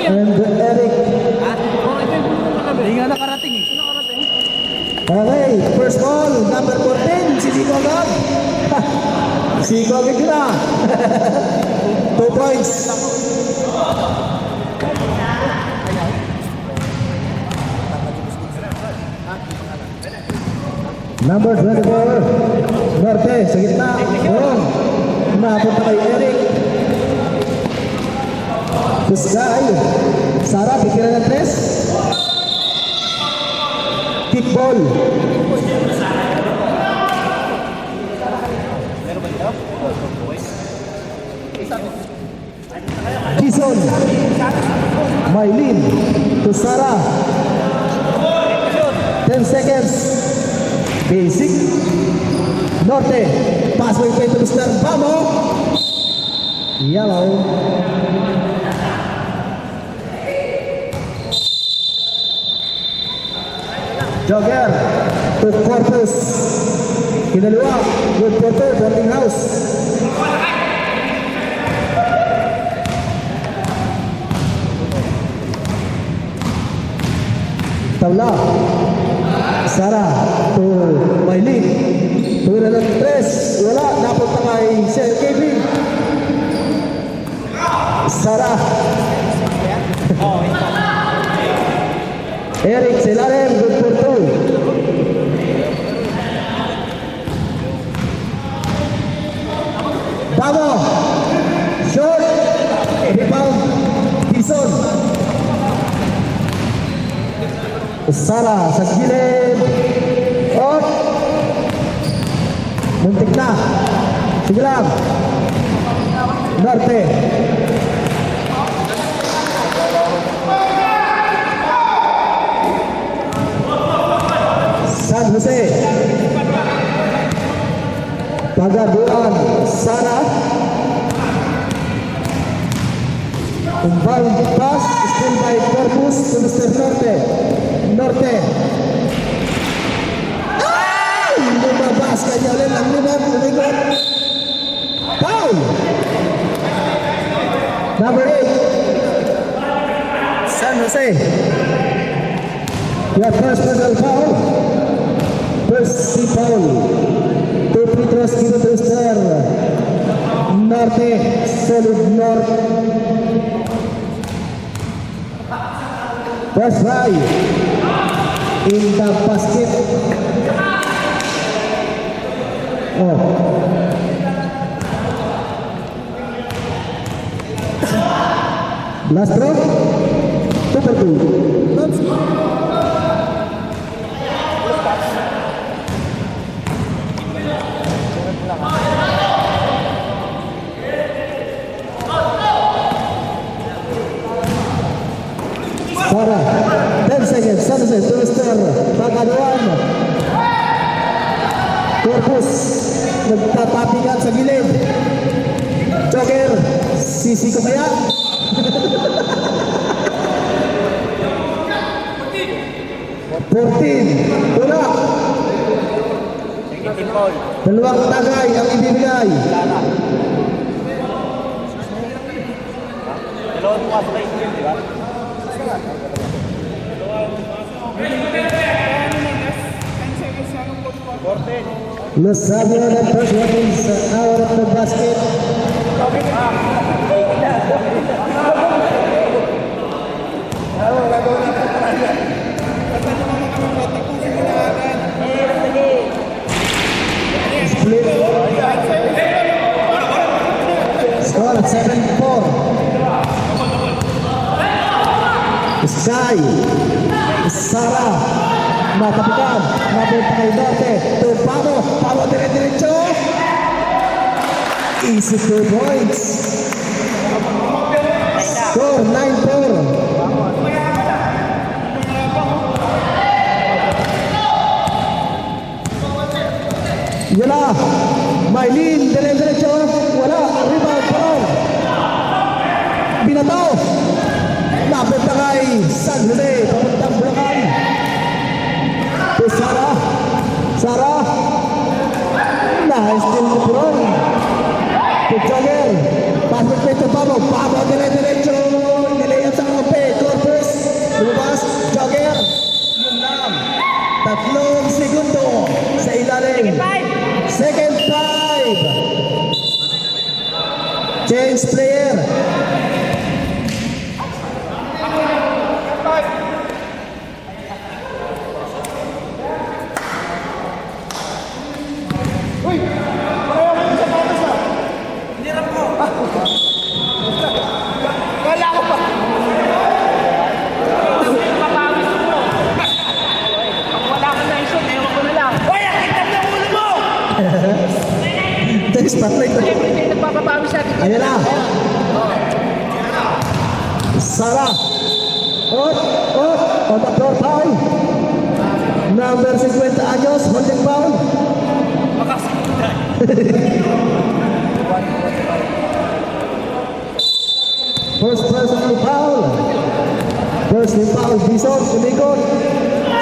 and Eric. Hindi nga nakarating eh. Okay, first ball, number 14, si Nico agad. Si Nico agad yun na. 2 points. Number 24, Norte, sa gitna. Doon, napunta kay Eric. Kusay, Sara, pikiran ng 3. Kickball. Jason, Maylin to Sara. 10 seconds. Basic. Norte, passway kay to Mr. Bamo. Yellow. Jogger to Corpus. Kinaliwa, good Porter, boarding house. Tawla. Sara to Maylin. Tuwira ng 3. Wala, napunta kay Sir Kevin. Sara. Eric Selarem, good for 2. Bamo. Short. Rebound. Dison. Sara sa gilid. Out. Muntik na. Sige lang. Norte. San Jose. Pagaduan. Sara. Inbound pass. Still by Corpus to Mr. Norte. Norte. Ay! Lumabas kanya ulit ang limang umigot. Foul! Number 8. San Jose. Your first personal foul. First si foul. 2 free throws given to Mr. Norte. Solid North. First try in the basket. Oh. Last throw. 2-2. Let's go. Sara, 10 seconds, sunset to Mr. Pagaduan. Corpus, nagtatapigan sa gilid. Joker, sisi ko kaya? 14, wala. Dalawang tagay ang ibibigay. Dalawang bukas na isip, di ba? Nasabi na ng first one is out of the basket. Split. Score 7-4. Sky. Sara. Matapikan. Napunta kay Norte. To Pamo. Pamo dire-diretso. Easy 2 points. Score 9-4. Wala. Maylin, dire-diretso. Wala. Rebound pa rin. Binataw. Napunta kay San Jose. Papuntang Bulacan. To Sara. Sara. Na-steal mo po rin. To Jogger. Pasok pa ito Pamo. Pamo dire-diretso. Nilayan sa kape. Enrique. Wala ko pa. Pag wala ka na isot, ewan ko na lang. Hoy, ang kitap ng ulo mo! Ito yung spotlight. Siyempre, hindi nagpapapawi sa atin. Ayan na. Sara. Up, up. On the floor, foul. Number 50 anyos, holding foul. First personal foul. First foul, Bison, umikot.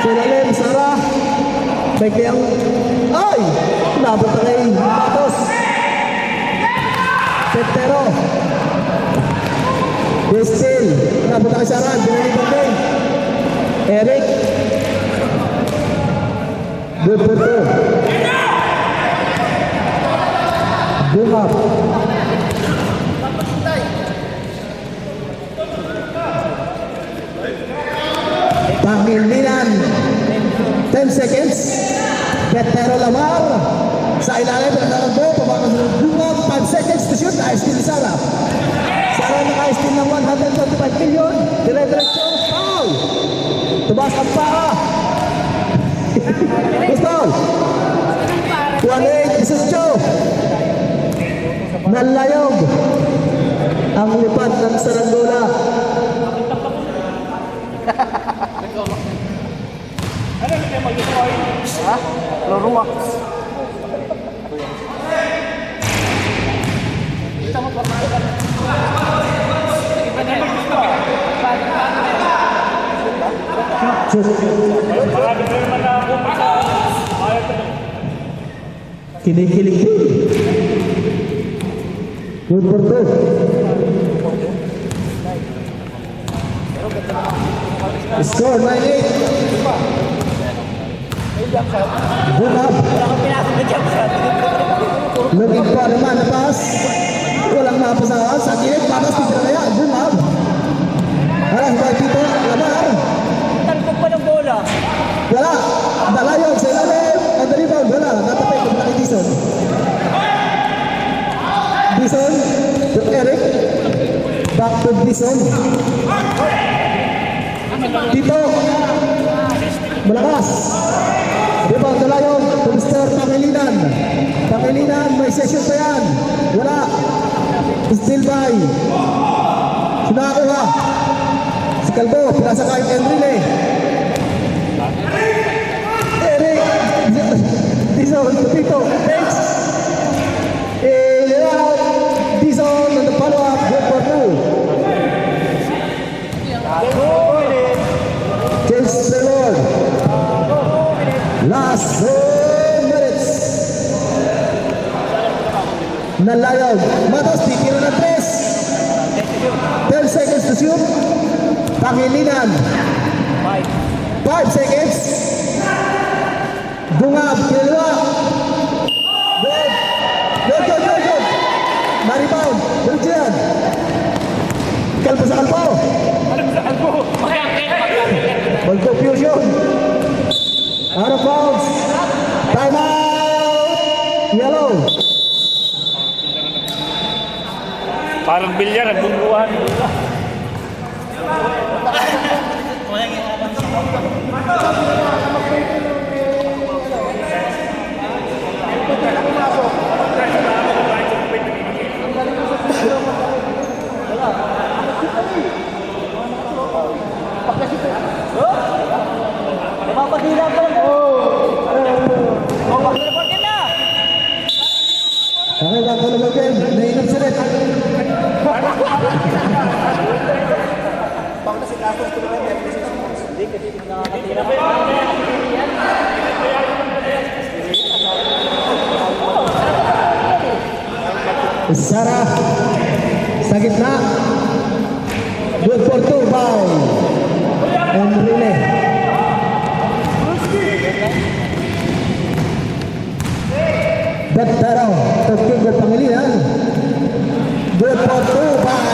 Sinalim, Sara. May kayang, ay! Nabot na kay Matos. Petero. Destil. Nabot na kay Sara. Binalitan din. Eric. Good for two. Bumap. Pangilinan. 10 seconds. Petero Lamar. Sa ilalim ng naranggo. Pabakas ng Bumap. 5 seconds to shoot. Ice-steal ni Sara. Sara naka-ice-steal ng 125 million. Dire-diretso. Foul. Tumas ang paa. Gusto. 1-8, 18. Nalayog. Ang lipad ng Saranggola. Ha? Loruak. Kinikilig din. Good for two. Score 9-8. Good up. Looking for naman na pass. Walang mapasahan. Sa gilid, papas titira kaya. Good up. Alas ba dito? Lamar. Talpog pa ng bola. Wala. Dalayog sa ilalim. On the rebound. Wala. Natapay kung nakit Dison. Dison. To Eric. Back to Dison. Dito. Malakas. Rebound dalayog. To Mr. Pangilinan. Pangilinan. May session pa yan. Wala. Still by. Sinakuha. Si Calvo. Pinasa kahit Enrile. Eric. Dison. Dito. Thanks. Dison on the follow-up. Good for two. James Taylor. Last 2 minutes. Nalayog. Matos, titira na 3. 10 seconds to shoot. Pangilinan. 5 seconds. Dungab, kinalawa. Good. Good, good, good, good. Ma-rebound. Diretso yan. Kalpo sa kalpo. Ball confusion. Out of bounds. Time out. Yellow. Parang bilyar, nagbunduhan. Napapadila pa lang. Report na. Okay, bago na mag-game. Nainap sila. Hindi, kasi nakakatira pa. Sara. Sa gitna. Good for two by Enrile. Petero. Testing ng Pangilinan. Good for two by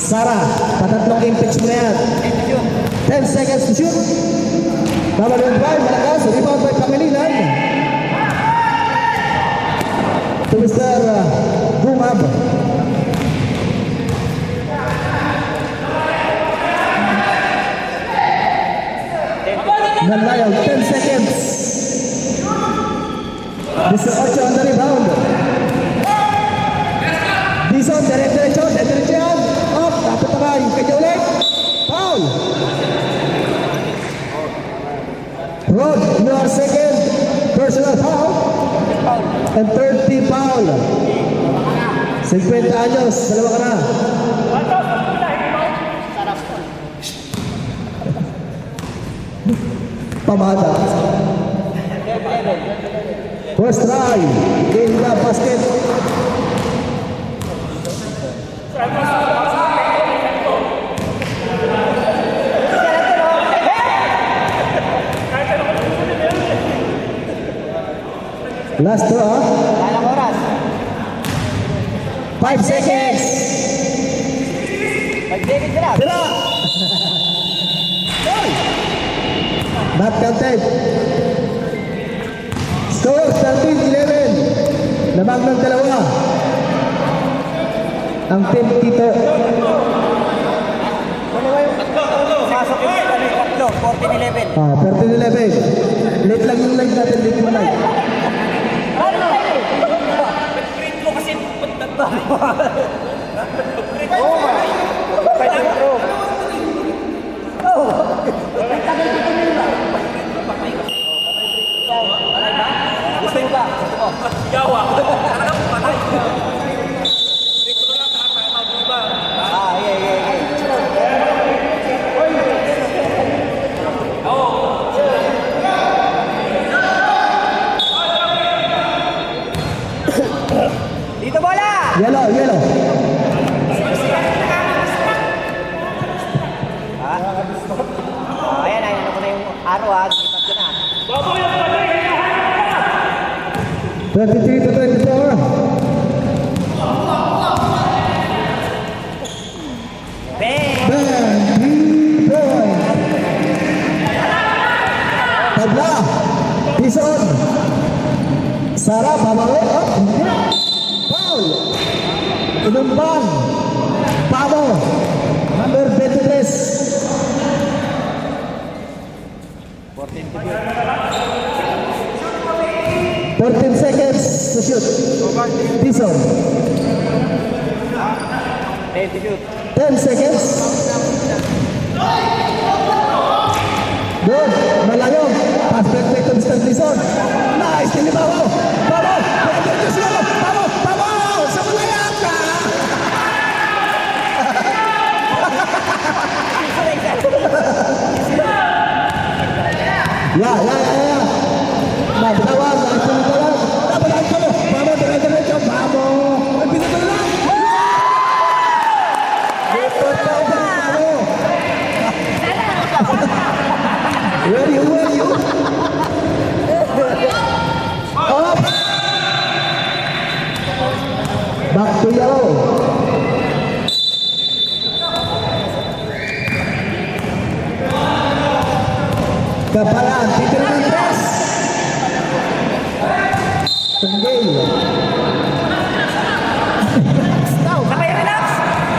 Sara, patatlong impage mo na yan. 10 seconds to shoot. Number 5, malakas. Rebound by Pangilinan. To Mr. Bungab. Nalayaw, 10 seconds. 18 on the rebound. Dison, diretso, yan. Up, dapat naman. Kanya ulit. Foul. Rod, your second personal foul. And 30 foul. 50 anyos, dalawa ka na. Pamada. First try. In the basket. Last draw. 5 seconds. Tira. Not counted. Score 13-11. Lamang ng dalawa. Ang team Tito. Pasok yung tatlo, 14-11. 14-11. Late lang yung live natin. Late yung live. Print mo kasi oh my. Gusto mo ba? Yawa. Dito bola! Yellow, yellow. Ayan, ayun ko na yung araw ha. Lipat ko na. 23 to 24. Bang! Bang! 3 point. Tabla. Tison. Sara, babawi. Oh, hindi. Foul. Inumbang. Pabo. Number 23. 14 seconds to shoot. Tison. 10 seconds. Good. Malayong. Pass back to Mr. Tison. Nice. Tilibawo. Pabo. Pabo. Pabo. Sa malayang ka. Ya. Nagtawag. Nagtawag. Nabalaan ka mo. Pabo. Diretso. Pabo. Ay, pinatay lang. Where you? Up. Back to yellow. Kapalan, titira ng press. Tunggay. Sabay relax!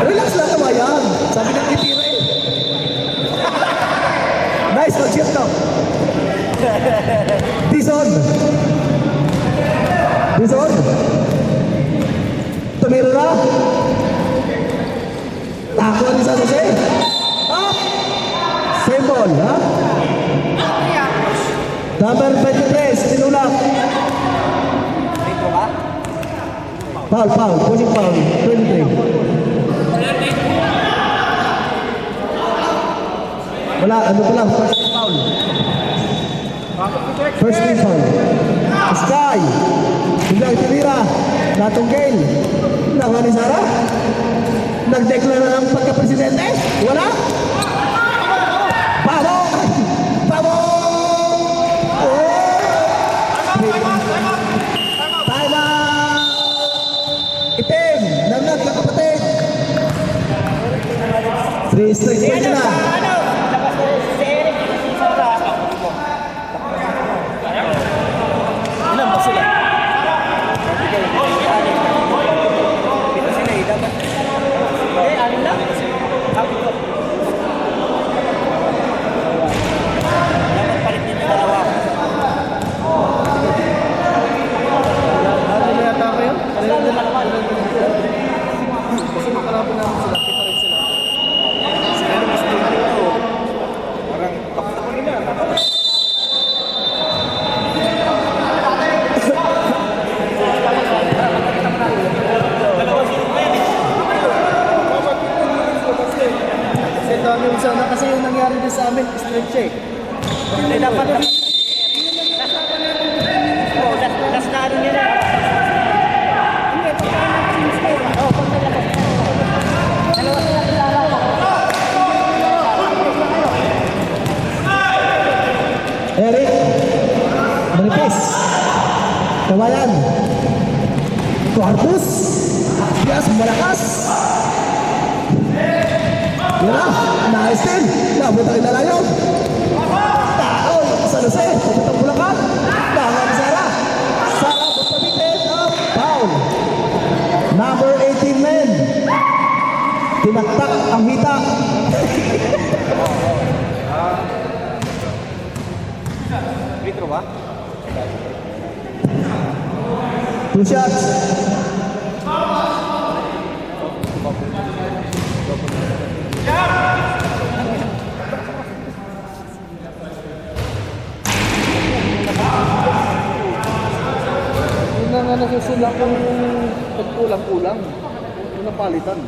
Relax lang naman yan. Sabi ng titira eh. Nice mag-shoot no. Dison. Tumiro na. Tako ni San Jose. Up. Same ball, ha? Number 23, tinulak. Foul. Pushing foul. 23. Wala, ano ko lang, first foul. First team foul. Sky. Biglang tinira. Natunggil. Nakuha ni Sara. Nag-declare ng pagka-presidente. Wala. Pabo. Time out. Itim. Namnag na kapatid. straight point Ano, na. sa ano? Labas ko rin si Eric. Si Sara. Ilan ba sila? Ito sila eh, dapat. Ano lang? Sabi ko. Dapat palit niyo yung dalawa. Ano na yata kayo? Kanina din naman. Kasi makarapin namin sila. Kita rin sila. Sila rin mas din ito. Parang kapatako nila. Kasi dami yung sana. Kasi yung nangyari din sa amin, straight check. Eh, dapat. Oh, das na ano niya na. Hindi, oh, pag nalabas. Dalawa sila nilalaban. Eric. Manipis. Kawayan. Corpus. Pias, malakas. Yan na. Nice din. Nabuta kita layo. Tao. Sa Jose. Pagkatang Bulacan. Tama ni Sara. Sara. Pagpabitin. Foul. Number 18 men. Tinaktak ang hita. Vitro ba? 2 shots. Yun na nga nasusulak kung pagkulang-kulang. Yun ang palitan.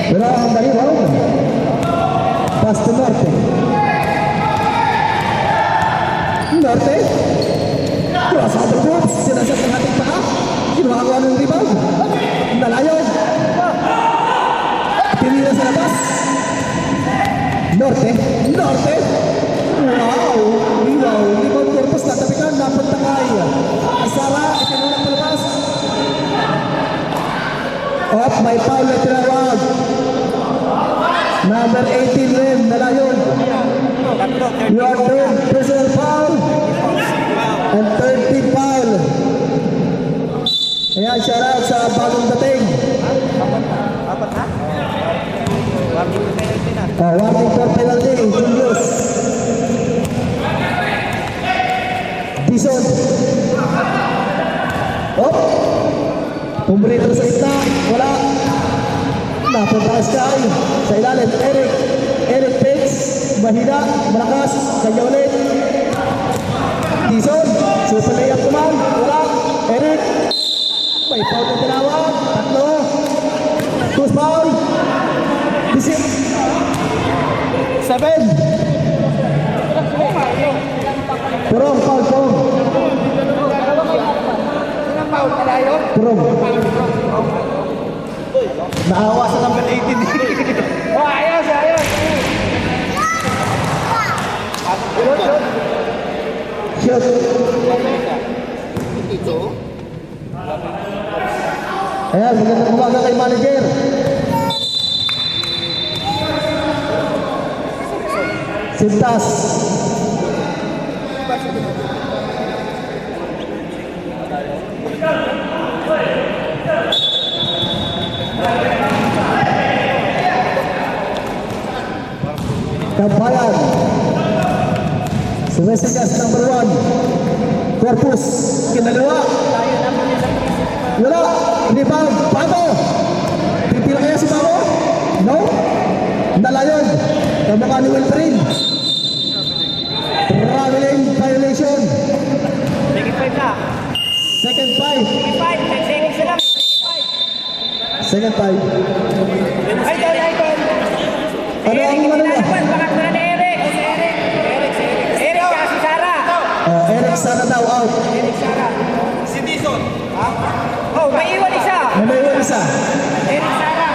Pero ang baliwaw. Pass to Norte. Norte. Crossover moves. Sinasat ng ating paa. Kinuha ng rebound. Nalayo. Pinila sa labas. Norte. Norte. Wow. Wow. Rebound Corpus. Natapikan. Napunta kay Sara. Itinulak palabas. Off, may foul na tinawag. Number 18 rin, nalayon. You are doing personal foul and 30 foul. Ayan, shout out sa bagong dating. Apat na? Warning penalty na. Warning for penalty, Julius. Dison. Oh, pumulito sa itna, wala. Napunta Sky, sa ilalim, Eric Pitts, mahina, malakas, kanya ulit. Dison, super layup naman, wala. Eric, may foul na tinawag, tatlo. Two foul, 7. Purong, foul, purong. Purong. Naawa sa number 18. Oh, ayos, ayos. Shoot. Ayan, magandang umaga kay manager. Sintas. Kabayan. Sumesigas number 1. Corpus. Kinalawa. Wala. Hindi pa. Pato. Pipila kaya si Pato? No? Nalayon. Kamukha ni Wilfred. Traveling violation. Second five na. Second 5. Second five. 10 seconds na lang. Second 5. Ay, doon. Ano ang ano niya? Bakit mo na ni Eric? Si Eric. Eric tsaka si Sara. Eric sana daw out. Eric, Sara. Si Dison. Ha? Oh, may iwan isa. May iwan isa. Eric, Sara.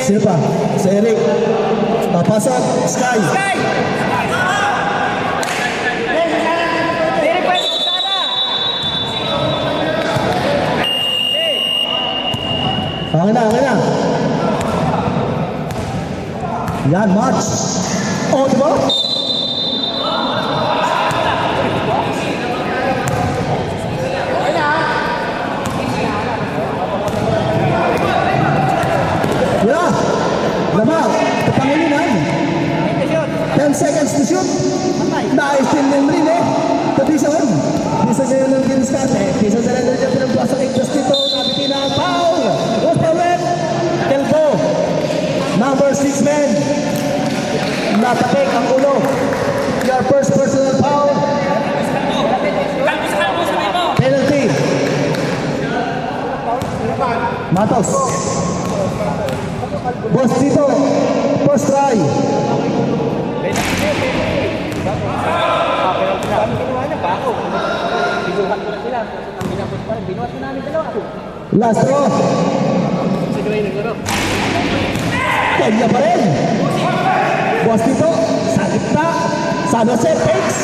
Sino pa? Si Eric. Pasok, Sky. Diri pwede ko sana. Okay na, okay na. Yan, match. Oh, diba? Yeah. Lamar, kapangilinan. 10 seconds to shoot. Nice din din rin eh. Tradition. Bisa sa yung ginskate. Bisa sa lang dyan pinagbuwasa kay Justito. Nabitin ang foul. What's the red? Kelbo. Number 6 men. Natakik ang ulo. Your first personal foul. Penalty. Matos. Boss Tito. First try. Last throw. Kanya pa rin. Boss Tito, sa gitna. San Jose fakes.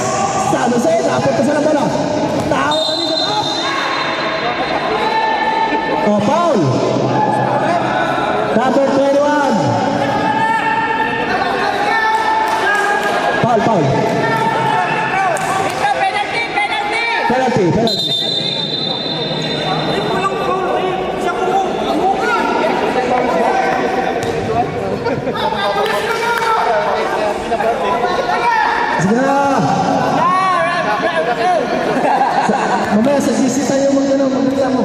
San Jose, napunta sa bola. Tawa ka dito up. Oh, foul. Number 21. Foul, foul. Ito, penalty. Penalty, penalty. Sige na. Mamaya sa GC tayo magreklamo.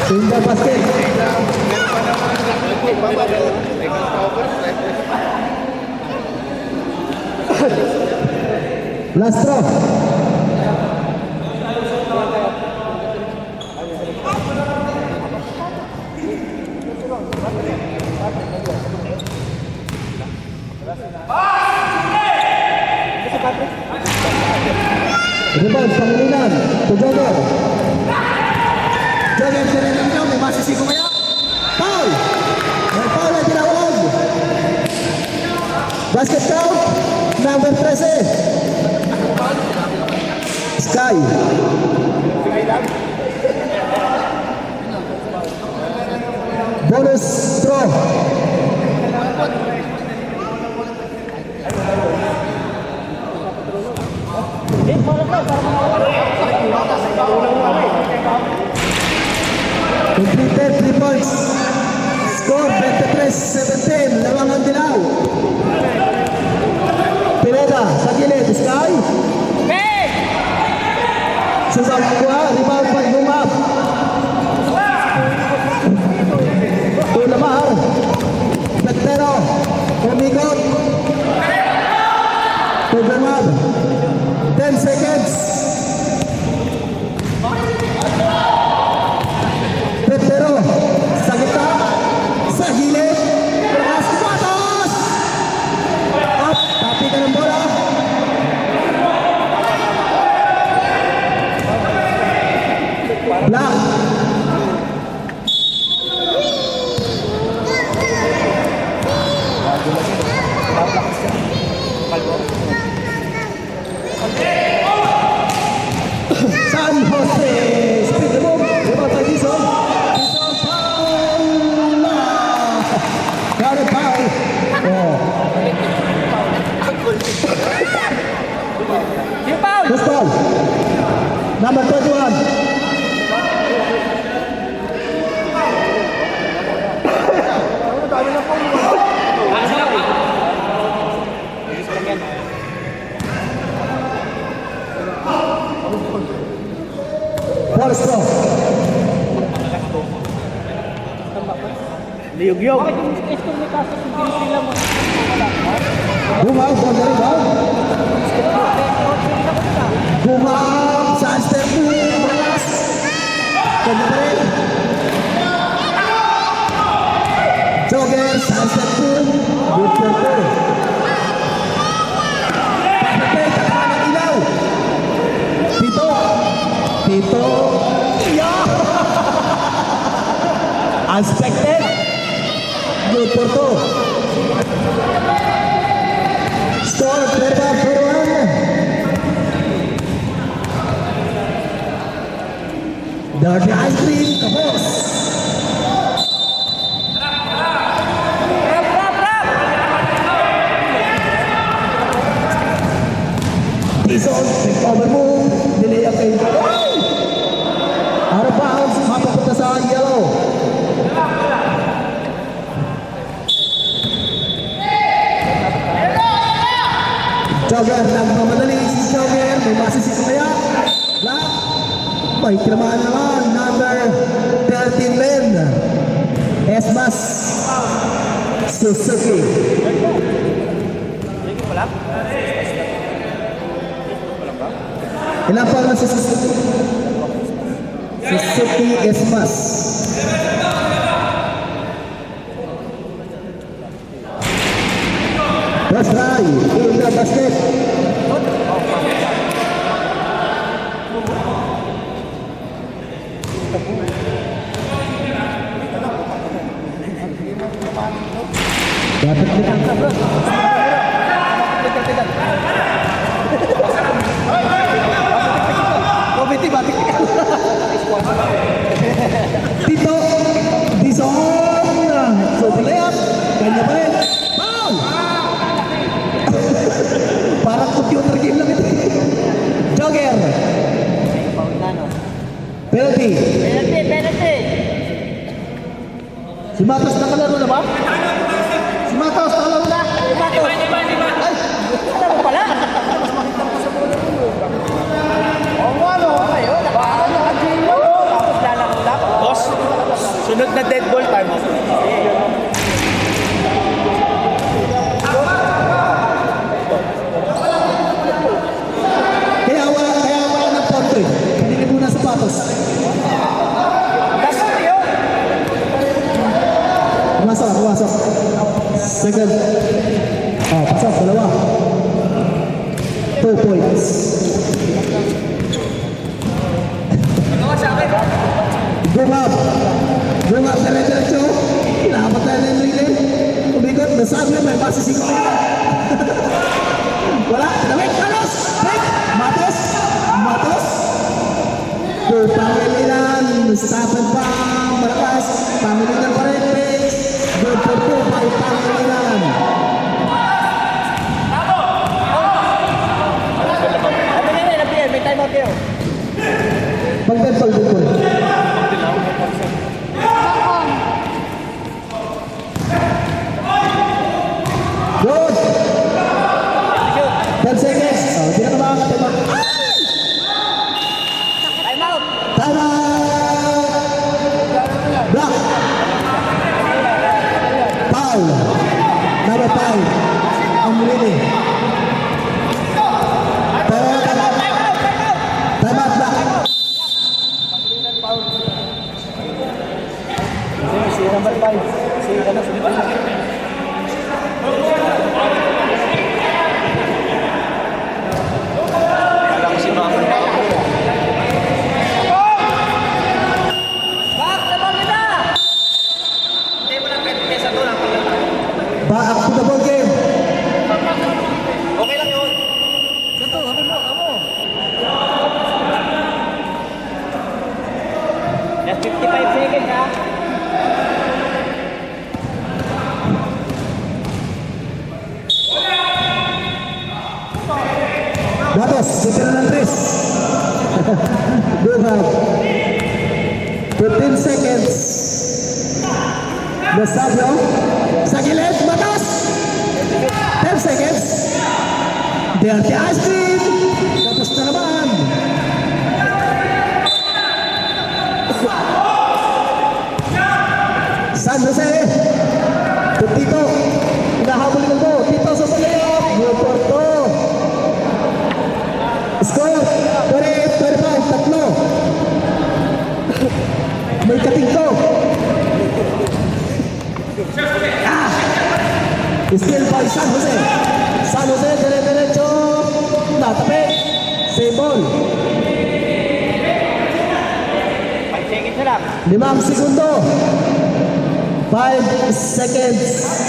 Sinda basket. Last throw. Rebound, Pangilinan. To Jogger. Jogger, sinilin nyo. May masisigo kaya? Foul! May foul na tinawag. Basket count. Number 13. Sky. Bonus throw. Completed 3 points. Score 23-17. Lawangan Dilaw. Pineda sa gilid. Sky. Susal kuha. Rebound pag lumap. Tulamar. Pektero. Pumigot. Tulamar. 10 seconds. Pektero. Sa gitna. Sa gilid. Tumas. Tumatos. Up. Tapi ka ng bola. Black. San Jose. Speed the move. Rebound by Dizon. Dizon foul. Got it foul. Oh. First foul. Number 21. First throw. Liyog-yog. Bumaw, bola rebound. Bumaw, sa step 2, malas. Kanya pa rin. Jogger, sa step 2, good for 4. Papapay, takpan ng ilaw. Tito. Dirty ice cream, kapos. Tison, take over move. Delay ang kayo. Out of bounds, mapapunta sa yellow. Jogger, nagmamadali si Jogger. May masisip kaya. Black. May tinamaan naman. Number 13 men. Esmas Suzuki. Ilan pa lang si Suzuki? Suzuki Esmas. First try in the basket. Dapat kita bro. Komiti batik. Tito, Dison. So layup, kanya pa rin. Foul! Parang computer game lang ito. Jogger. Penalty. Penalty. Si Matos nakalaro na ba? Si Matos nakalaro na? Ay, ano mo pala? Tapos lalaro lang. Boss, sunod na dead ball time. Kaya wala ng portrait. Pinili muna sa Matos. That's it yun. Pumasok. Second. Oh, pasok, dalawa. 2 points. Boom up, dire-diretso. Inaabot na yung rilin. Umikot, nasabi na may masisiko na. Wala, damit, Matos! Matos! Pangilinan, stopper pa, malakas. Pangilinan pa rin, Pix. Good for 2 by Pangilinan. May time out kayo. Pagdadpal din po. Good! 10 seconds. Oh, hindi na makakatibag. Time out. Tama! Block! Foul! Number 5. Ang muli. Time out, block! Si number 5. Si Alam ko si Mama. Back to the ball game. Okay lang yun. Just 55 seconds ha. Matos, sipin na ng 3. Good half. 15 seconds. Nasabyo. Sa gilid, Matos. 10 seconds. Dirty ice cream. Tapos na naman. San Jose. Tito. Hinahabol mo mo. Tito sa palayaw. Muporto. Score. 25. Tatlo. May katingko. Still by San Jose. San Jose, dire-diretso. Natapit. Same ball. 5 seconds na lang. 5 segundo. 5 seconds.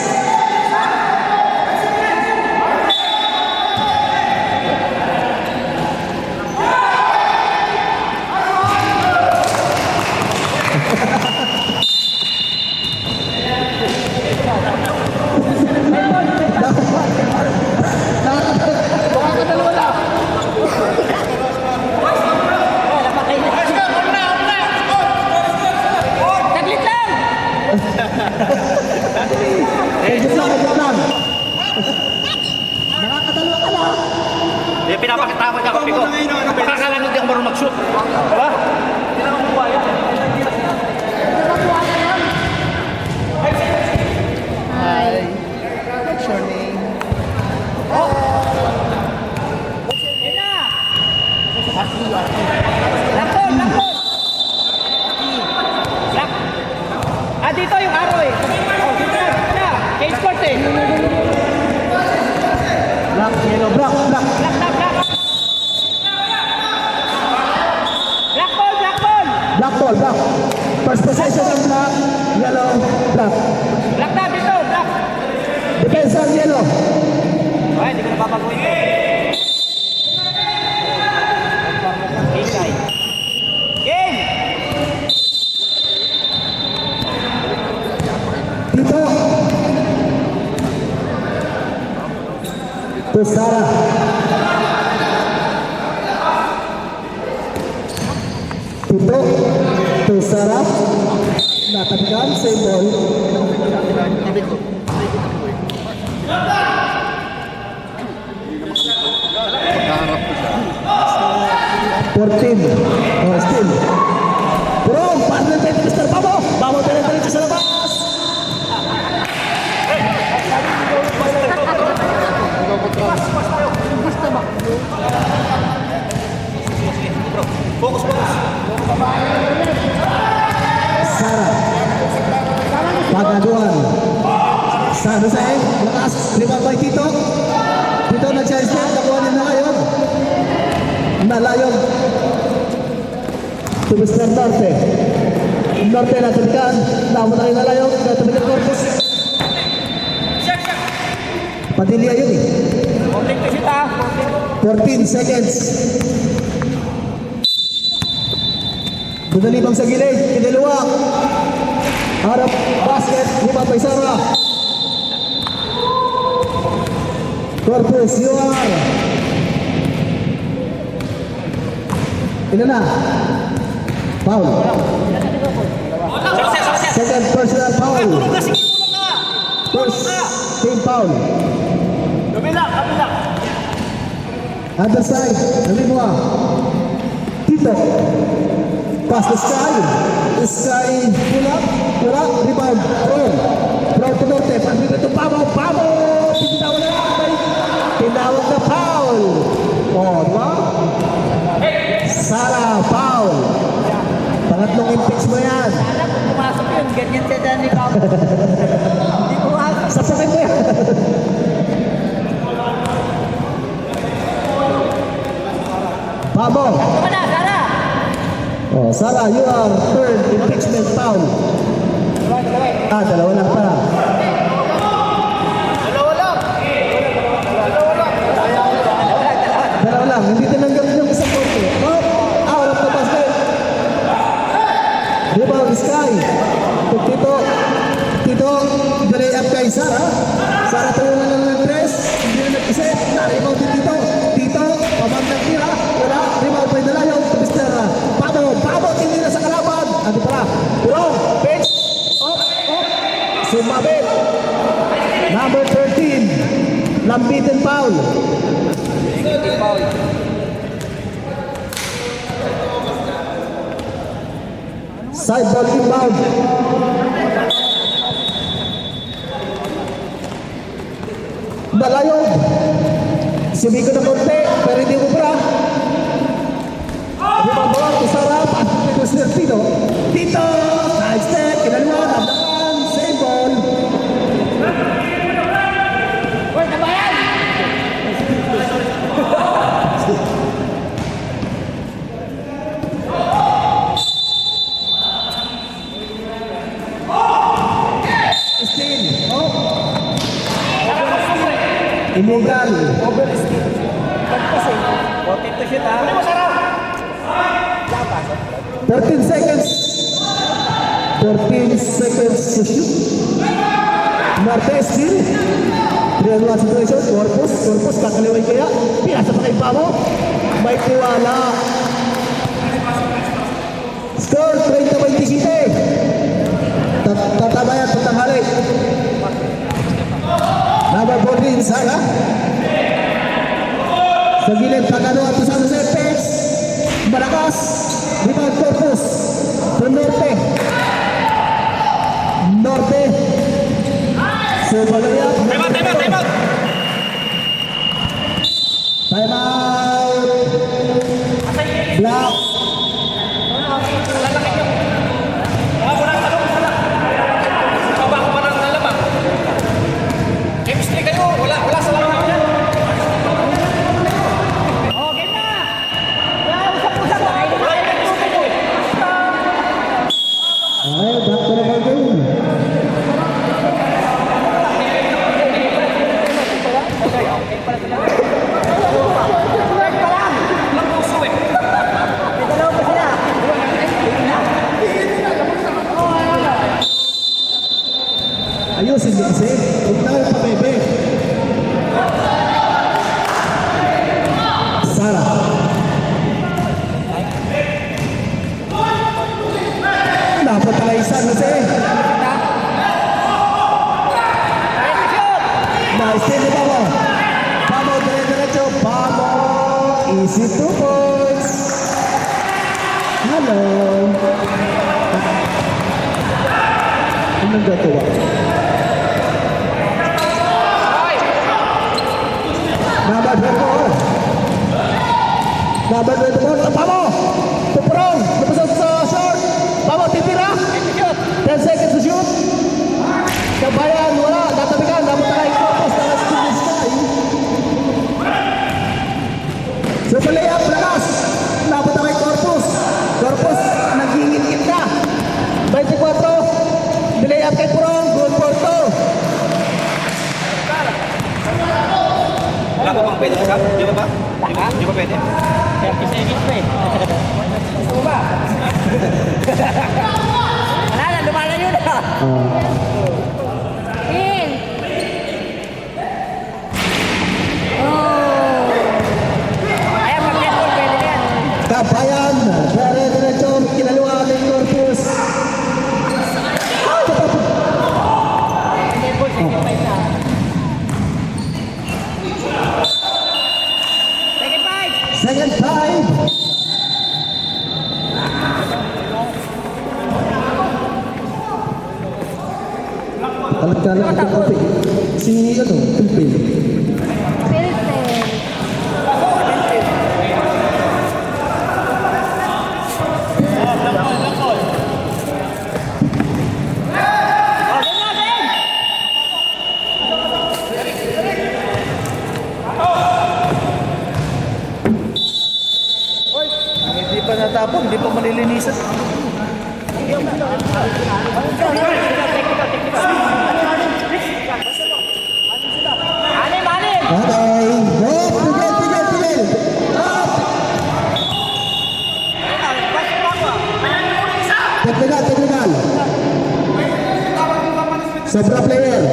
Diba? Hi. What's your name? Yan na! Lakon, lakon! Lak. Ah, dito yung araw eh. Oh, dito na, dito na. Change court eh. Black, yellow, black, black. Black, black, black. Black ball, black ball. Black ball, black. First possession ng black, yellow, black. Black na, dito, black. Defense on yellow. Ay, hindi ko napapaguhin ko. Ingay. Game! Dito. To Sara. Dito. To Sara. Natabigan, same ball. Tabi ko. 14. Oh, still. Bro, partner tayo ni Mr. Pamo. Pamo tayo diretso sa labas. Sara. Pagaduan. Sana sa lakas. Lima by Tito. Tito nag-chance na. Nakuha niya na ngayon. Nalayog. To Mr. Norte. Norte natalikan. Namo na rin nalayog. Natalikan Corpus. Padilla yun eh. Complete to shoot ah. 14 seconds. Dudalibang sa gilid. Kiniluwak. Harap basket. Lima by Sara. Corpus, you are. Ilan na? Foul. Second personal foul. First team foul. Kabila, kabila. Other side, dali mo ah. Tito. Pass the sky. The sky, pull up, rebound. Throw to Norte. Pag-dito to Pamo. Tinawag na lang. Tinawag na foul. Oh, diba? Sara, foul. Pangatlong impeach mo yan. Alam ko pumasok yun. Ganyan siya dyan ni Pao. Hindi ko alam. Sasakin mo yan. Pamo. Ano na, Sara? Oh, Sara, you are third impeachment foul. Dalawa lang pala. Dalawa lang. Hindi tinanggap yung isang korte. Oh, out of the basket. Rebound, Sky. Tito, delay up kay Sara. Sara tayo na lang ng tres. Hindi na nag-isip. Na-rebound din Tito. Tito, pabag ng tira. Wala, rebound pa yung nalayaw. Mr. Pamo, hindi na sa kalaban. Ano pala? Tulong, pitch. Sumabit. Number 13. Lambitin foul. Side ball inbound. Balayog. Sumiko na konti, pero hindi ubra. Bumabawag ko sa rap. Ito si Tito. Tito! Side step, kinaliwa, nabdakan, same ball. Uy, nabayan! Steal. Oh. Illegal. Kasi, complete to shoot ah. 13 seconds. 13 seconds to shoot. Norte steal. 3-1 situation. Corpus, kakaliway kaya. Pinasa pa kay Pamo. May tiwala. Score 30-27. Tatabayan, tatanghali. Number 14, Sara. Sa gilid, Pagano at San Jose, Pets. Malakas. Rebound Corpus. From Norte. Norte. So, Balayap. Time out, time out, time out! Time out. Black. Baba ko pa ng lalabang. Chemistry kayo, wala sa lalabang. Oh, game na! Yan, usap-usap na kayo. Ay, back to the ball game. Ayusin din kasi. Huwag tayo pa, bebe. Sara. Dapat pala isa kasi. Nice team ni Pamo. Pamo, dire-diretso. Pamo. Easy 2 points. Hello. Anong gagawa? Number 24. Number 24. Pamo. Tuprong. Napasok sa short. Pamo, titira. 10 seconds to shoot. Kabayan, wala. Tatabikan. Dapat tayo Corpus. Talas to the sky. So, palayap. Lakas. Dapat tayo Corpus. Corpus, nagingit-ngit ka. 24. Nilayap kay Purong. Good for 2. Wala pa bang pwede ka? Di ba ba? Di ba pwede? 30 seconds pa eh. Gusto ba? Wala na, lumalayo na. In! Oh! Ayan, mag-netball, pwede na yan. Kabayan. Dire-diretso. Kinaluwa ng Corpus. Netball, second five na. Second five! Second five. Kalat-kalat ito kape. Si ano, Pilpil. Hindi pa natapon, hindi pa malilinisan. Anim, anim! Okay. Hop, pigil. Up. Technical. Sobra player.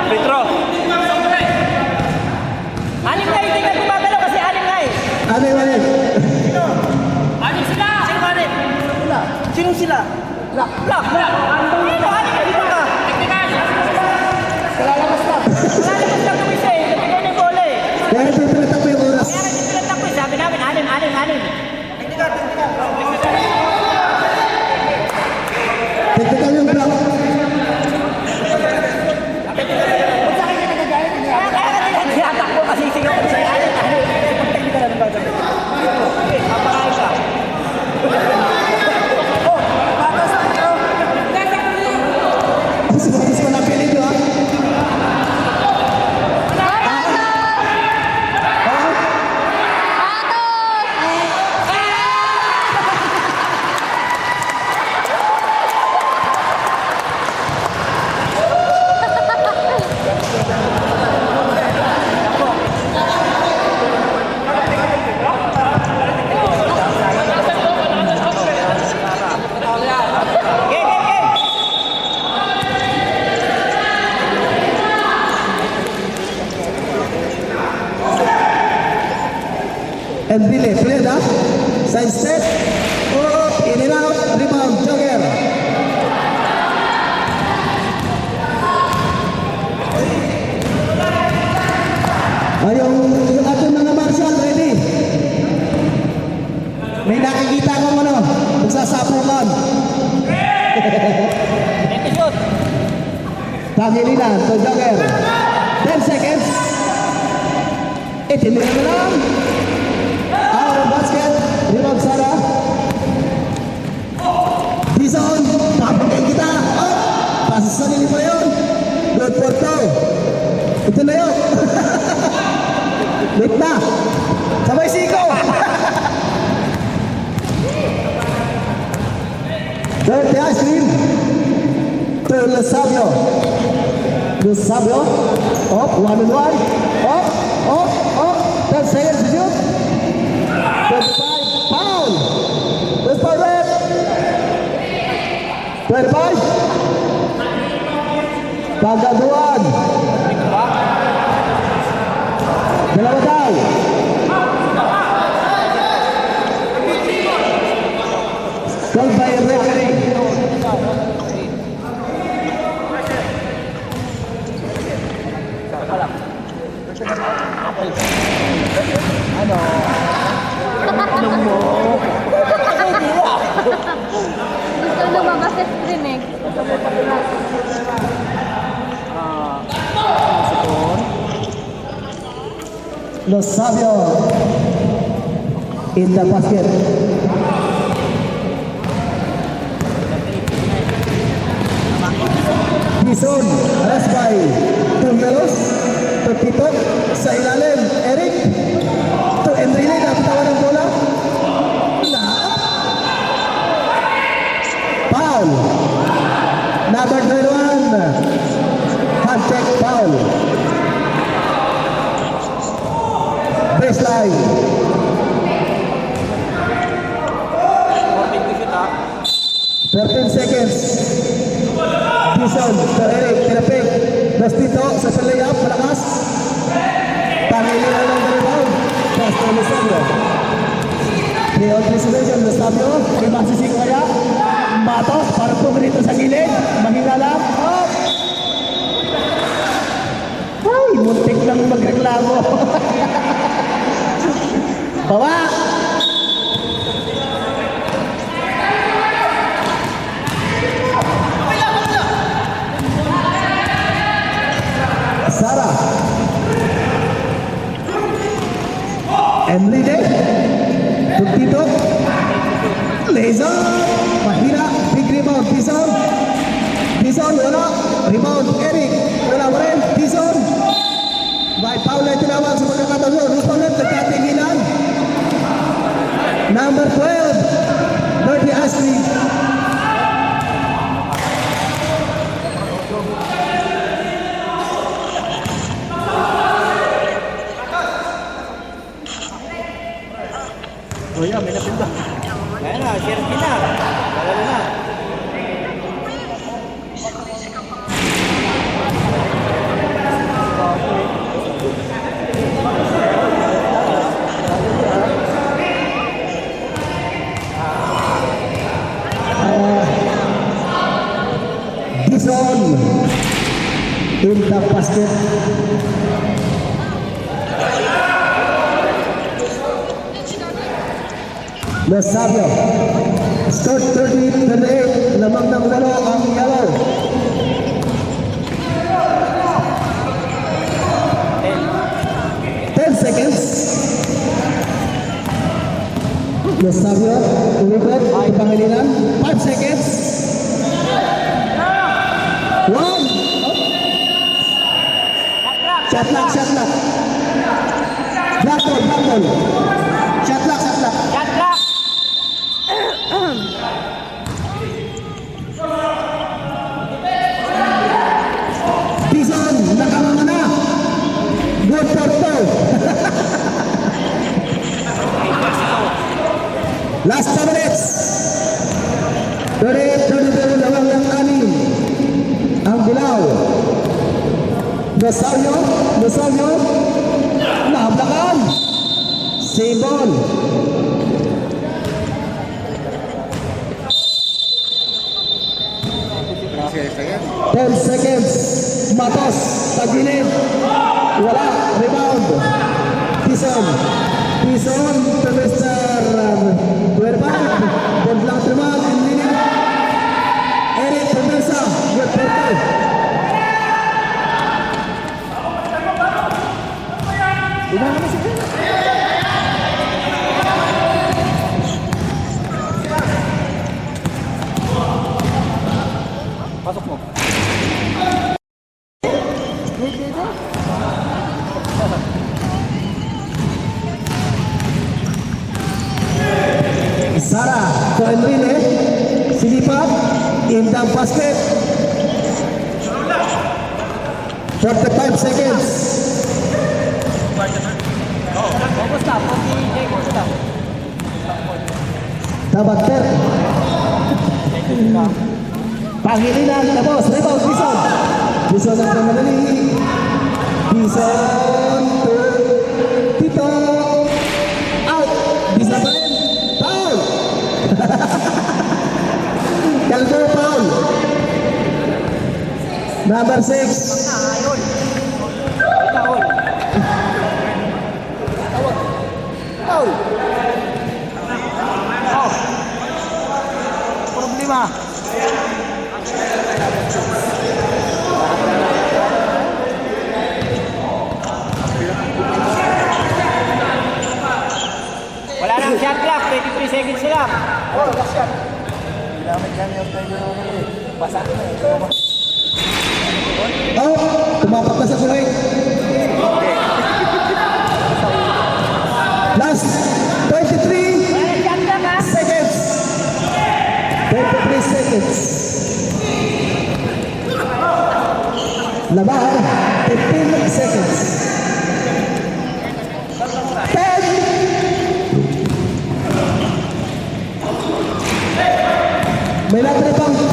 Petro! Anim na, hindi ka gumagalaw kasi anim na eh. Ano? Anim sila! Sino anim? Sino sila? Black. Sino anim na dito ka? Technical! Lalabas lang kami siya eh. Nabigay ng bola eh. Kaya ito pinatak mo yung oras. Kaya nagsipilat ako eh. Sabi namin, anim. Technical yung block. Kaya kanila tinatak ko kasi sigaw ko sa'yo. Anim. Technical na ba? Papakain ka. Bagus pa na pinito ha. And play that. Side step. Up, in and out. Rebound, jogger. Yung ating mga marshal, ready. Ito shoot. Pangilinan to Jogger. 10 seconds. Itinira na lang. Out of basket. Rebound Sara. Bison. Papagay kita. Oh! Pasas sa nili pa yun. Good for two. Ito na yun. Late na. Sabay siko. Dirty ice cream. To Lasabio. Lasabio. Up, 1-1. Up, up, up. 10 seconds to shoot. 25. Foul. Where's foul red? 25. Pagkaduan. Dalawa daw. Called by referee. Gusto lumabas sa screen eh. Lasabio in the basket. Bison, arrest by Tumbelos. To Tito, sa ilalim, Eric. To Enrile, napitawan ng bola. Na. Foul. Number 21. Hand check foul. Baseline. 13 seconds. Bison, to Eric, pinapig. Bastito, sa layup, malakas. Pangilinan ng rebound. Basta Lasabio. Pre-on preservation, Lasabio. May masising kaya. Matos, parang pumunito sa gilid. Mahinga lang. Up! Ay, muntik lang magreklamo. Bawa! Sara. Enrique. Tito. Laser. Mahira. Big rebound. Bison. Bison wala. Rebound. Eric. Wala pa rin. Bison. By Paul ay tinawag sa pagkakataon. Rupalet. Nagkatingilan. Number 12. Dirty Ashley. Oh yeah, may napinda. Ayan na, share na. Dalawa na. Bison in the basket. Lasabio. Start 30-38. Lamang ng walo ang yellow. Seconds. Lasabio, umikot, ipangilinan. 5 seconds. 1. Shot lock, shot lock. Black ball, black ball. Shot lock, shot lock. Shot clock. Bison, nakamama na. Good for two. Last 2 minutes. 38-32, lawang ng anim. Ang Bilao. Rosario. Nahablakan. Sibon. Ten seconds. Matos. Tagilid. Wala. Rebound. Bison to Mr. Puerban. Bond lang tramal. Enrique. Sara to Enrile, silipat, in the basket. 45 seconds. Focus na, focus na. Tabater. Pangilinan, tapos, rebound, Bison. Bison ang pamadali. Bison to Tito. Out. Bison pa rin. Foul. Kalbo, foul. Number 6. Ayun. Foul. Foul. Oh. Problema. Wala nang shot clock, 23 seconds na lang. Oh, last shot. Ginamit kami yung tayo ng basa na eh. Oh, tumapak na sa kuwait. Last 23 Wala nang shot clock ha. seconds. 23 seconds. Laban, 15 seconds. 10. May natin pang 5.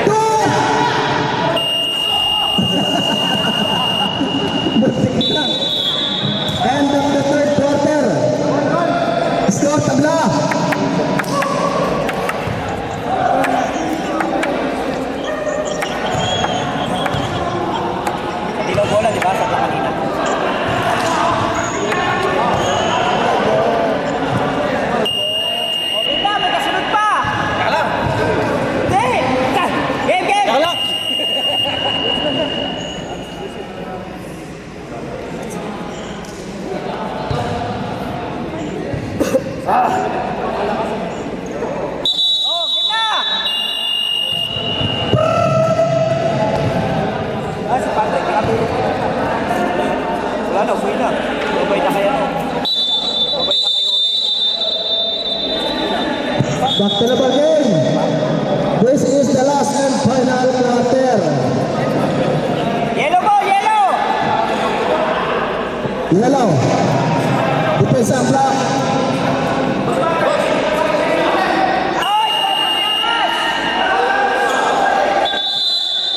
2. Buntik na. End of the third quarter. Score tabla. Dilaw bola, di ba? Sa kanina. Okay na, may kasunod pa! Kala! Hindi! Game, game! Kala! Oh, game na! Ah, si Patay, grabe. Wala na, uwi na. Babay na kayo. Babay na kayo rin. Back to the game. This is the last and final quarter. Yellow ball, yellow! Yellow. Defense ang block.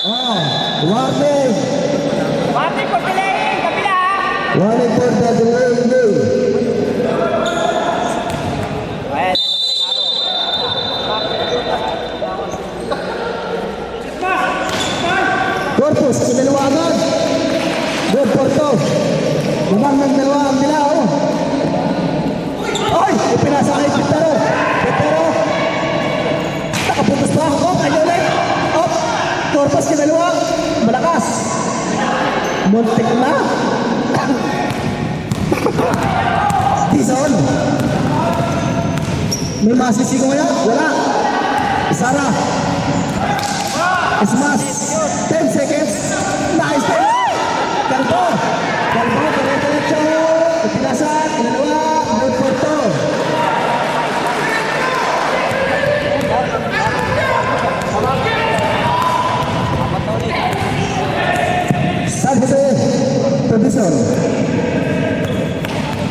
Oh, warning. Martin, for delaying! Kapila! Warning for the delaying game. Ayan. Corpus, kinalawa agad. Good for two. Naman ng dalawa ang dilaw. Ay! Ipinasa kay Pitero. Pitero. Nakaputos pa. Oh, kayo ulit. Oh, Corpus, kinalawa. Malakas. Muntik na. Dizon. May masisigo kaya? Wala. Sara. Smash. 10 seconds. Nice time. Kalbo. Kalbo. Diretso. Ipinasa. Kinalawa. Good for two. San Jose. To Dizon.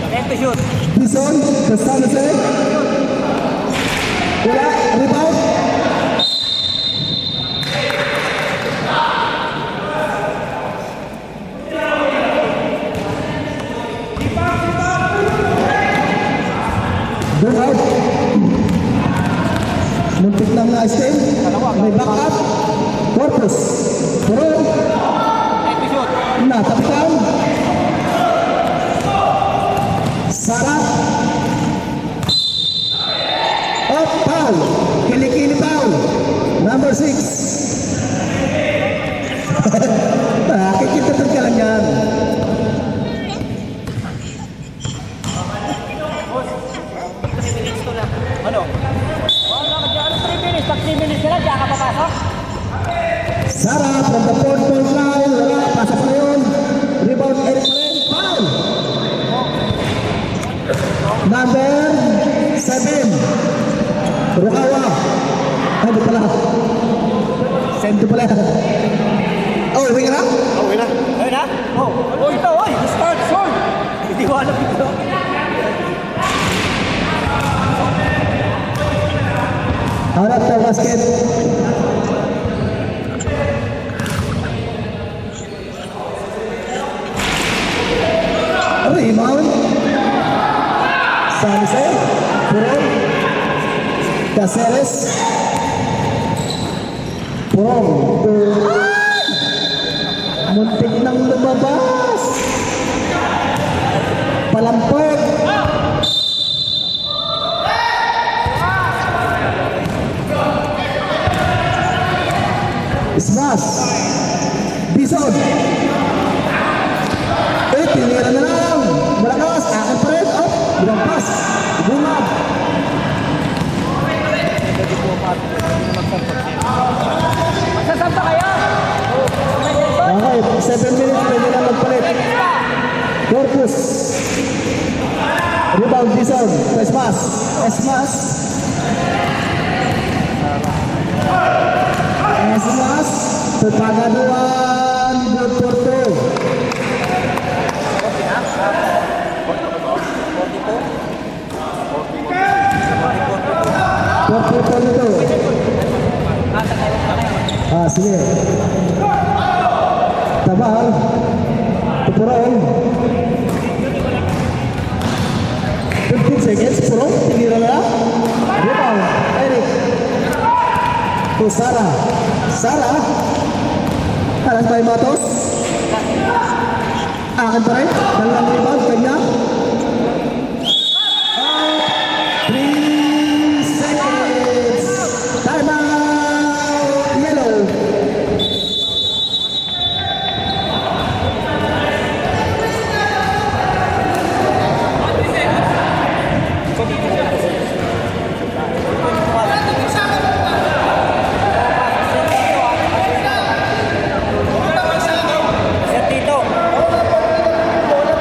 Left to shoot. Dizon. To San Jose. Wala. Rebound. Good out. Muntik lang na steam. May backup. Corpus. Puro. Left to shoot. Natapitan. Sarap. Up, foul. Kilikili foul. Number 6. Kikitatin ka lang yan. Ano? Wala ka dyan. 3 minutes. Pag 3 minutes ka lang, diyan ka papasok. Sara from the 4-point line. Wala, pasok na yun. Rebound, Eric pa rin. Foul! Number 7. Rukawa. Ay, di pala. Sento pala. Oh, uwi ka na? Okay na. Ayun na. Oh, oh, ito, oy. Start, short. Hindi ko alam ito. Harap na basket. Rebound. Sunset. Purong. Caceres. Purong. Muntik nang lumabas. Palampot. Smash. Bison. Tinira na lang. Malakas. Akin pa rin. Oh, lumampas. Bungad. Magsasampa kayo. Okay, 7 minutes. Pwede na magpalit. Corpus. Rebound, Bison. Smash. Smash. Smash. Pagkagaduan. Good for 2. Porto nito. Sige. Tabal. Pupurong. 15 seconds. Pupurong. Tingira na. Rebound. Eric. To Sara. Sara. Alas by Matos. Akin pa rin. Dalang rebound. Kanya. 3 seconds. Time out. Yellow. Sir Tito.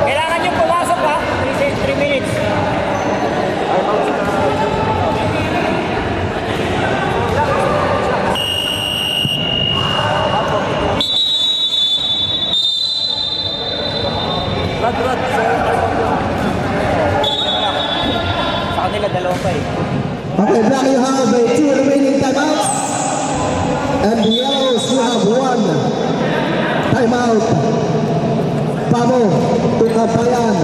Kailangan nyo pumasok ha. 3 minutes. Sa kanila, dalawa pa eh. Okay, now you have 2 remaining timeouts. And the Yellows, you have 1 timeout. Pamo, Tukapayan.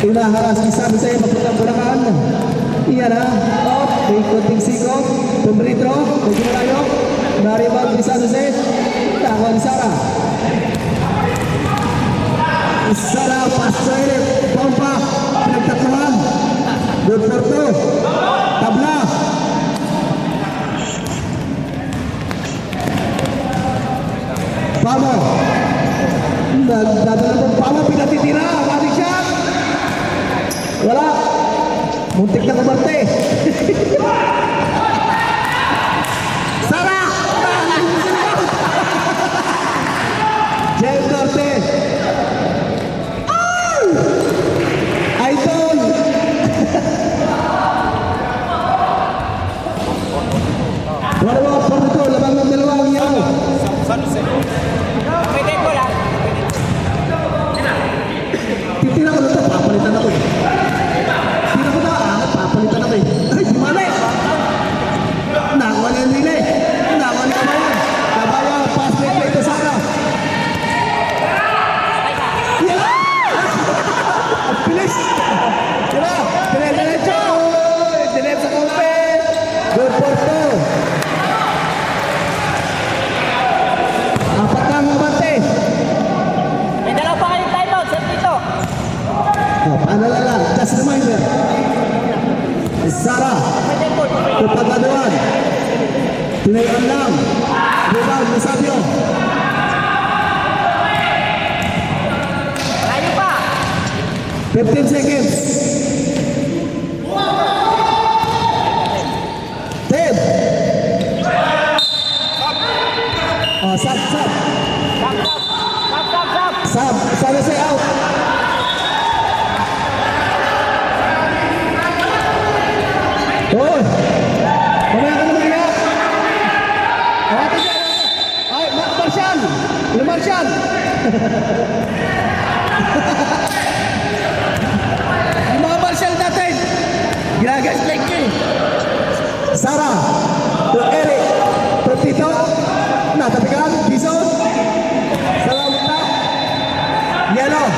Inaharas ni San Jose, papuntang Bulacan. Iyan na. Oh, may kunting sikot. Pumritro, medyo malayo. Naribag ni San Jose. Tawa ni Sara. Sara, pass to Eric. Pompa, pinagtatluhan. Good for 2. Tabla. Pamo. Nagdadala ng Pamo, pinatitira. Body shot. Wala. Muntik na kumarte. Sara! Jen Norte. Idol. Dalawa, porto, labang ng dalawang yaw. Pwede ko lang. Titira ko na ito, papalitan ako eh. Tira ko na, papalitan ako eh. Ay, dumali! Nakuha na yung nila eh. Nakuha na Kabayan. Kabayan, pass play to Sara. Tira! Ang bilis! Tira! Dire-diretso! Dinet sa kompet! Good for 2. Apat na ang abante. May dalawa pa kayong timeout, Sir Tito. Paano lang, just reminder. Sara, Tupagaduan. Tinayon lang. Rebound, Musabio. Layo pa. 15 seconds. 10. Yung mga marshal natin, ginagaslik ka eh. Sara, to Eric, to Tito, natapikan, Bison, salamat na, Yellow.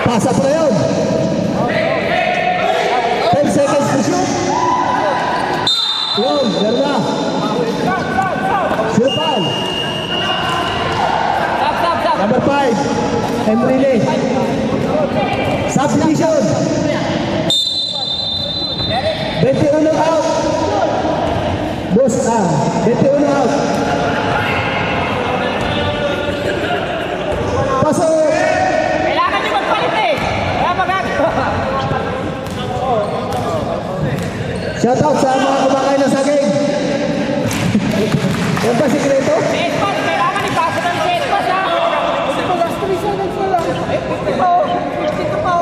Pasa pa yun. 10 seconds to shoot. Yun, meron na. Silpan. Number 5. Enrile. Subdivision. 21 out. Boss, 21 out. Pasok. Kailangan nyo magpalit eh. Kaya magagawa. Shout out sa mga kumakain ng saging. Yan ba sikreto? Sespas, kailangan ipasa ng sespas ha. Ito, last 3 seconds na lang. Eh, ito pa.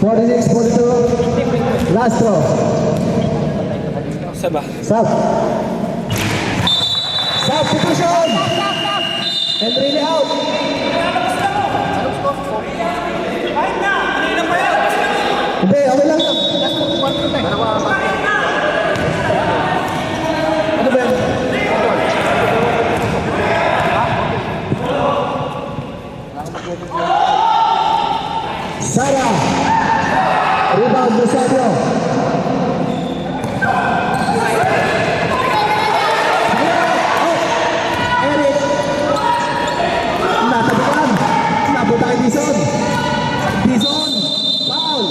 46, 42. Last throw. Saba. Sub. Substitution. And really out. Hindi, okay lang. Ano ba yan? Sara. Rebound Rosario. Eric. Natabukan. Nabot tayo Bison. Bison. Foul.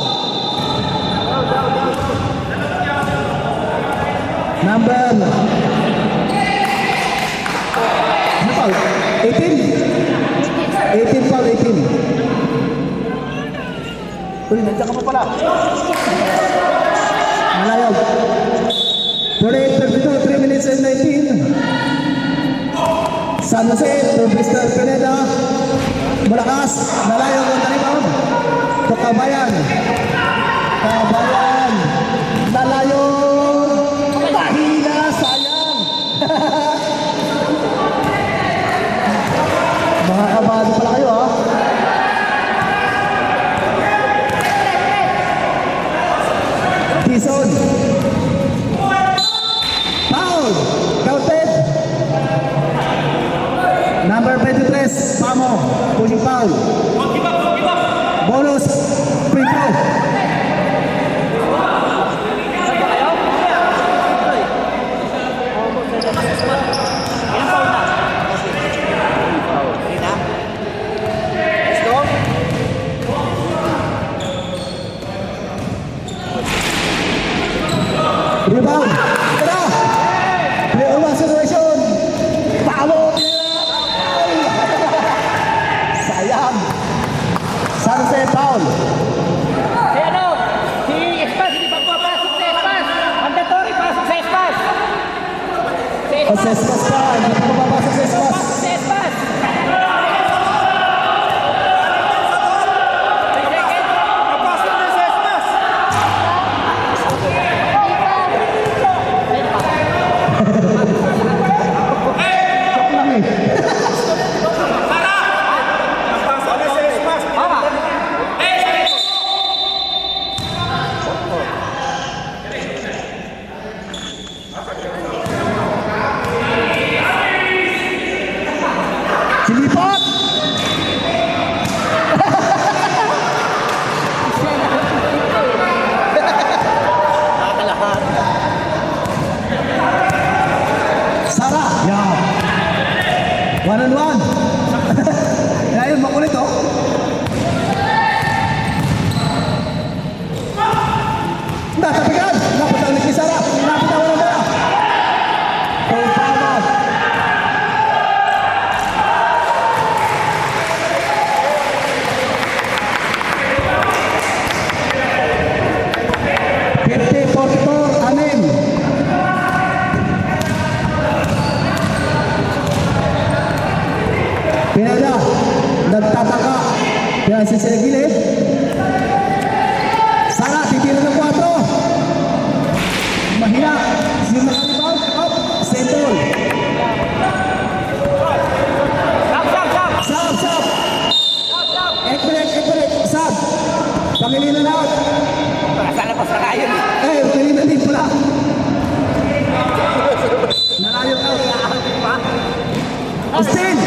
Number. Ano foul? 18? 18 foul, 18. Uy, nandiyan ka pa pala. Malayo. 48-32, 3 minutes and 19. San Jose, to Mr. Pineda. Malakas, nalayo ang rebound. To Kabayan. Kabayan. Nalayo. Mahina, sayang. Mga kabado pala kayo ha. Bison. Foul. Counted. Number 23, Pamo. Pushing foul. Bonus. Free throw. Rebound. Tara. Play over situation. Pamo. Sayang. San Jose foul. Si ano, si Espas, hindi pa papasok sa Espas. Mandatory pasok sa Espas. O Sespas pa. Hindi pa mababasa sa Sespas. Pasok sa Espas. 3 seconds. Napasok na sa Espas. Joke lang eh. Napasok na sa Espas. Tama. Silipot. Sara. Yeah. 1-on-1. Kaya yun, makulit oh. Natapikan. Napit ang ulit ni Sara. Napit ang ulit na. Oh, tama. Anim. Pinada, nagtataka Yan, si gilid. Sara, titira ng 4. Mahina. Si Rebound. Up. Settle. Sab, sab. Ekbret. Sab. Pangilina na out. Sana pa sa kayo. Eh, pangilina din pala. Nalayo out. Austin.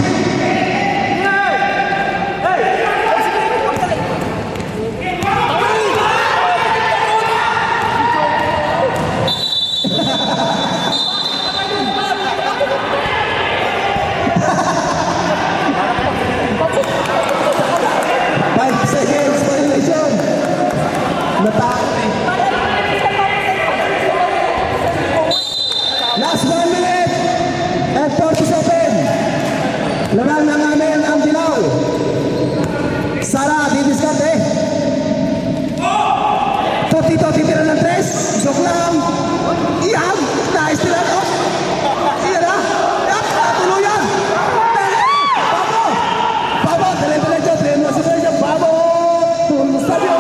Last 1 minute and 47. Laban na namin ang dilaw. Sara, didiskarte. Totito, titira ng 3. Joke lang. Iyan. Nice tira. Iyan na. Tuluyan. Babo. Diretso. Babo. Tulong sa diyo.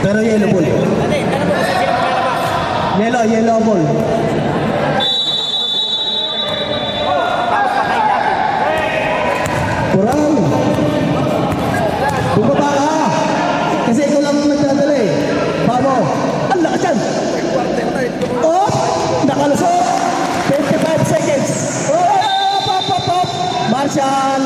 Pero yellow ball. Yellow ball. Kurang. Bumaba ka. Kasi ikaw lang ang nagdadala eh. Babo. Ang lakas yan. Oh! Nakalusot. 25 seconds. Oh! Pop. Marshall.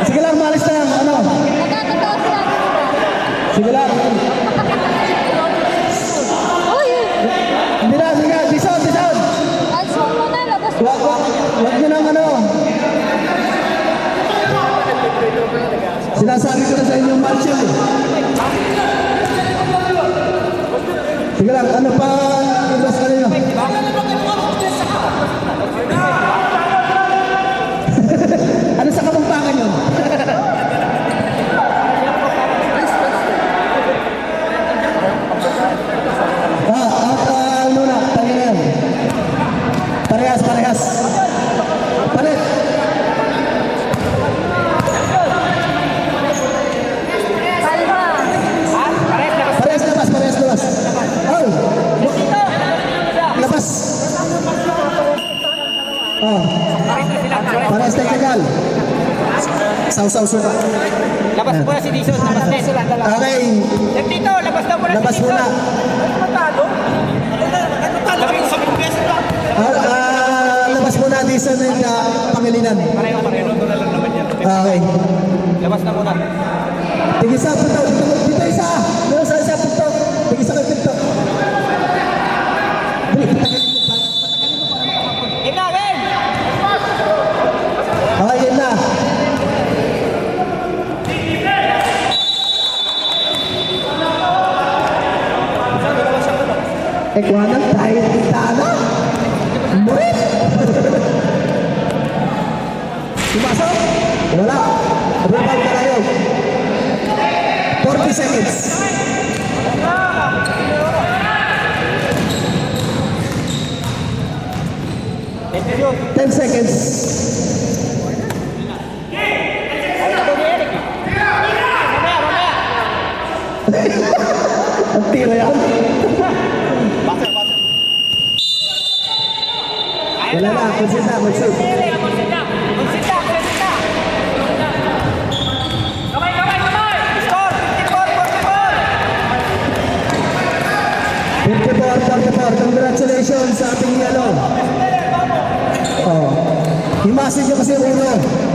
Sige lang, malis na. Ano? Nagkakataon sila. Sige lang. Uy! Hindi na, sige. Bisound. Alis mo muna, labas mo. Wag nyo nang ano. Sinasabi ko na sa inyo, Marshall eh. Sige lang, ano pa ibas ka ninyo? Ano sa kapampangan yun? Ano na, tangin na yan. Parehas. Paret. Palma. Parehas labas. Oh, labas. Oh, parehas technical. Saw suka. Labas mo na si Dison. Labas na sila. Okay, Dito, labas na muna labas si Dison. muna. Labas muna Dison ng Pangilinan. Pareho. Okay. Labas na muna. Tigisa, punto. Dito isa. Meron sa isa, punto. Tigisa kayo, punto. Game na, game! Okay, yun na. Ekwanan, tayo tana. Murit. Pumasok. Wala. Rebound na kayo. 40 seconds. Thank you. 10 seconds. Ang tira yan. Wala na, consider na, mag-shoot. Magsita. Kamay. Score, 54-44. Congratulations sa ating yellow. Oh. Himasin nyo kasi uno.